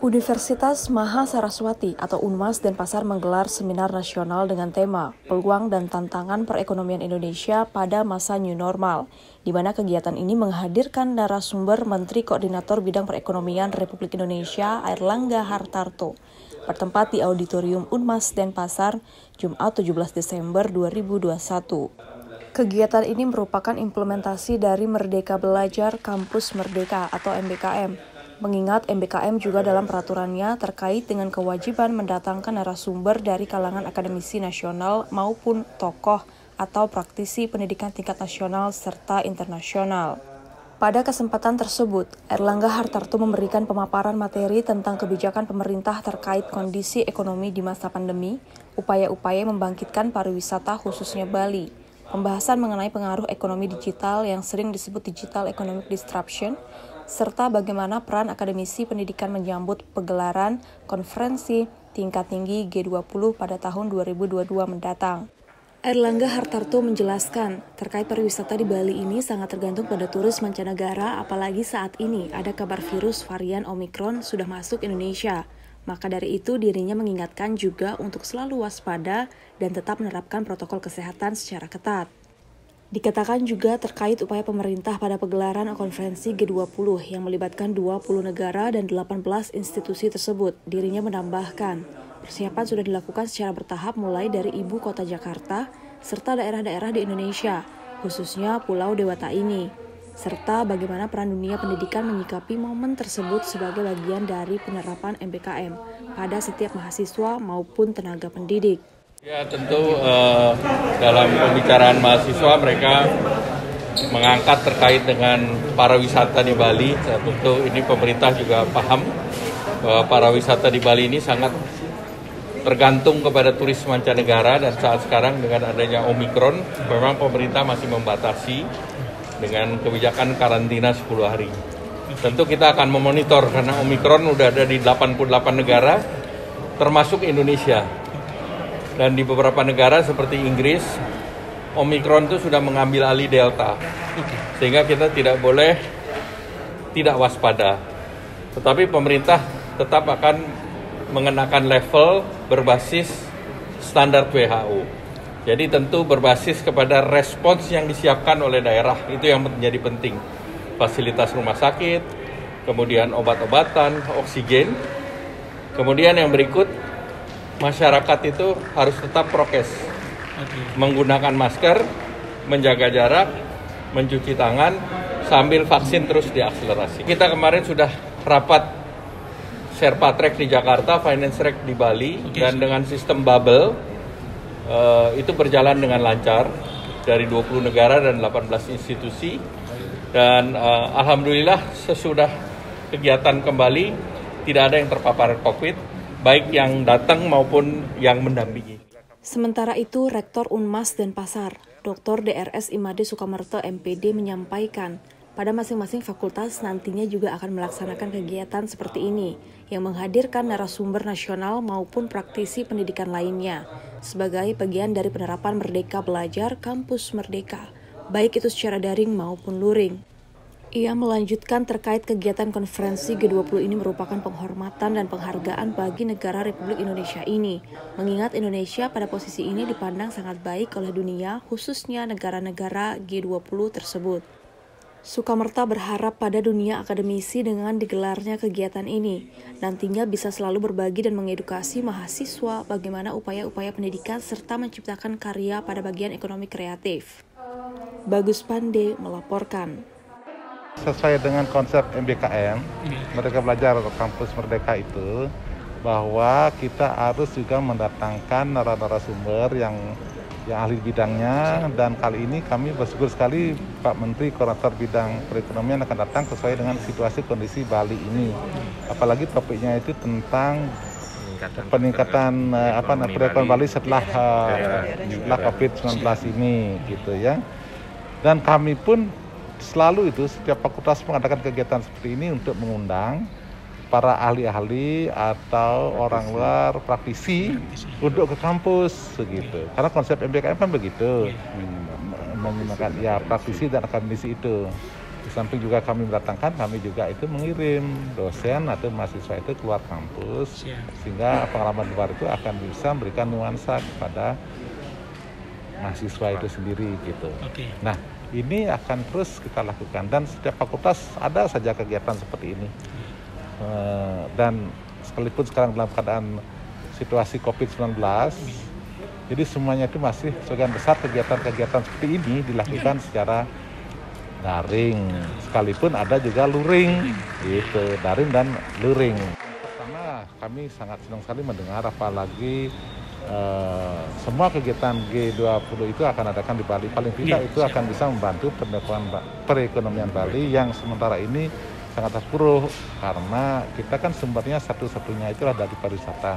Universitas Maha Saraswati atau UNMAS Denpasar menggelar seminar nasional dengan tema Peluang dan Tantangan Perekonomian Indonesia pada Masa New Normal, di mana kegiatan ini menghadirkan narasumber Menteri Koordinator Bidang Perekonomian Republik Indonesia Airlangga Hartarto, bertempat di Auditorium UNMAS Denpasar, Jumat 17 Desember 2021. Kegiatan ini merupakan implementasi dari Merdeka Belajar Kampus Merdeka atau MBKM. Mengingat MBKM juga dalam peraturannya terkait dengan kewajiban mendatangkan narasumber dari kalangan akademisi nasional maupun tokoh atau praktisi pendidikan tingkat nasional serta internasional. Pada kesempatan tersebut, Airlangga Hartarto memberikan pemaparan materi tentang kebijakan pemerintah terkait kondisi ekonomi di masa pandemi, upaya-upaya membangkitkan pariwisata khususnya Bali, pembahasan mengenai pengaruh ekonomi digital yang sering disebut digital economic disruption, serta bagaimana peran akademisi pendidikan menyambut pegelaran konferensi tingkat tinggi G20 pada tahun 2022 mendatang. Airlangga Hartarto menjelaskan, terkait pariwisata di Bali ini sangat tergantung pada turis mancanegara, apalagi saat ini ada kabar virus varian Omicron sudah masuk Indonesia. Maka dari itu dirinya mengingatkan juga untuk selalu waspada dan tetap menerapkan protokol kesehatan secara ketat. Dikatakan juga terkait upaya pemerintah pada pegelaran konferensi G20 yang melibatkan 20 negara dan 18 institusi tersebut. Dirinya menambahkan, persiapan sudah dilakukan secara bertahap mulai dari ibu kota Jakarta serta daerah-daerah di Indonesia, khususnya Pulau Dewata ini, serta bagaimana peran dunia pendidikan menyikapi momen tersebut sebagai bagian dari penerapan MBKM pada setiap mahasiswa maupun tenaga pendidik. Ya tentu dalam pembicaraan mahasiswa mereka mengangkat terkait dengan pariwisata di Bali. Tentu ini pemerintah juga paham bahwa pariwisata di Bali ini sangat tergantung kepada turis mancanegara, dan saat sekarang dengan adanya Omicron memang pemerintah masih membatasi dengan kebijakan karantina 10 hari. Tentu kita akan memonitor karena Omicron udah ada di 88 negara termasuk Indonesia. Dan di beberapa negara seperti Inggris, Omicron itu sudah mengambil alih Delta. Sehingga kita tidak boleh tidak waspada. Tetapi pemerintah tetap akan mengenakan level berbasis standar WHO. Jadi tentu berbasis kepada respons yang disiapkan oleh daerah. Itu yang menjadi penting. Fasilitas rumah sakit, kemudian obat-obatan, oksigen. Kemudian yang berikut, masyarakat itu harus tetap prokes, menggunakan masker, menjaga jarak, mencuci tangan, sambil vaksin terus diakselerasi. Kita kemarin sudah rapat Sherpa Track di Jakarta, Finance Track di Bali, dan dengan sistem bubble itu berjalan dengan lancar dari 20 negara dan 18 institusi. Dan alhamdulillah sesudah kegiatan kembali tidak ada yang terpapar COVID, baik yang datang maupun yang mendampingi. Sementara itu, Rektor UNMAS Denpasar, Dr. DRS Imade Sukamerto MPD menyampaikan, pada masing-masing fakultas nantinya juga akan melaksanakan kegiatan seperti ini, yang menghadirkan narasumber nasional maupun praktisi pendidikan lainnya, sebagai bagian dari penerapan Merdeka Belajar Kampus Merdeka, baik itu secara daring maupun luring. Ia melanjutkan terkait kegiatan konferensi G20 ini merupakan penghormatan dan penghargaan bagi negara Republik Indonesia ini, mengingat Indonesia pada posisi ini dipandang sangat baik oleh dunia, khususnya negara-negara G20 tersebut. Sukamerta berharap pada dunia akademisi dengan digelarnya kegiatan ini, nantinya bisa selalu berbagi dan mengedukasi mahasiswa bagaimana upaya-upaya pendidikan serta menciptakan karya pada bagian ekonomi kreatif. Bagus Pande melaporkan. Sesuai dengan konsep MBKM, Merdeka Belajar Kampus Merdeka itu, bahwa kita harus juga mendatangkan narasumber yang ahli bidangnya, dan kali ini kami bersyukur sekali Pak Menteri Koordinator Bidang Perekonomian akan datang sesuai dengan situasi kondisi Bali ini. Apalagi topiknya itu tentang peningkatan perekonomian Bali setelah COVID-19 ini, gitu ya. Dan kami pun selalu itu setiap fakultas mengadakan kegiatan seperti ini untuk mengundang para ahli-ahli atau orang luar praktisi untuk ke kampus begitu. Karena konsep MBKM kan begitu. Menggunakan praktisi dan akademisi itu. samping juga kami mendatangkan, kami juga itu mengirim dosen atau mahasiswa itu keluar kampus, sehingga pengalaman luar itu akan bisa memberikan nuansa kepada mahasiswa itu sendiri gitu. Nah, ini akan terus kita lakukan dan setiap fakultas ada saja kegiatan seperti ini. Dan sekalipun sekarang dalam keadaan situasi COVID-19, jadi semuanya itu masih sebagian besar kegiatan-kegiatan seperti ini dilakukan secara daring, sekalipun ada juga luring, gitu, daring dan luring. Pertama, kami sangat senang sekali mendengar, apalagi semua kegiatan G20 itu akan adakan di Bali. Paling tidak itu akan bisa membantu perekonomian Bali yang sementara ini sangat terpuruk, karena kita kan sumbernya satu-satunya itulah dari pariwisata.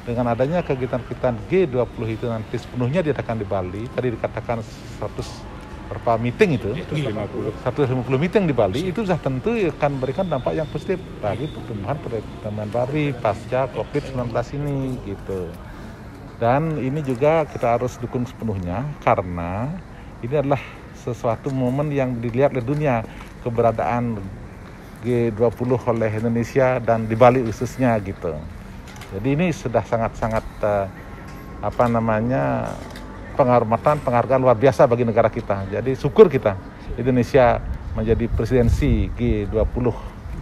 Dengan adanya kegiatan-kegiatan G20 itu nanti sepenuhnya diadakan di Bali, tadi dikatakan 100 berapa meeting itu, 150 meeting di Bali, itu sudah tentu akan memberikan dampak yang positif bagi pertumbuhan perekonomian Bali pasca COVID-19 ini gitu. Dan ini juga kita harus dukung sepenuhnya karena ini adalah sesuatu momen yang dilihat oleh dunia, keberadaan G20 oleh Indonesia dan di Bali khususnya gitu. Jadi ini sudah sangat-sangat penghargaan luar biasa bagi negara kita. Jadi syukur kita Indonesia menjadi presidensi G20.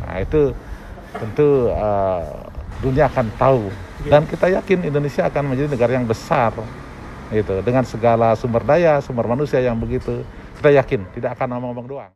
Nah itu tentu dunia akan tahu dan kita yakin Indonesia akan menjadi negara yang besar gitu, dengan segala sumber daya, sumber manusia yang begitu. Kita yakin tidak akan ngomong-ngomong doang.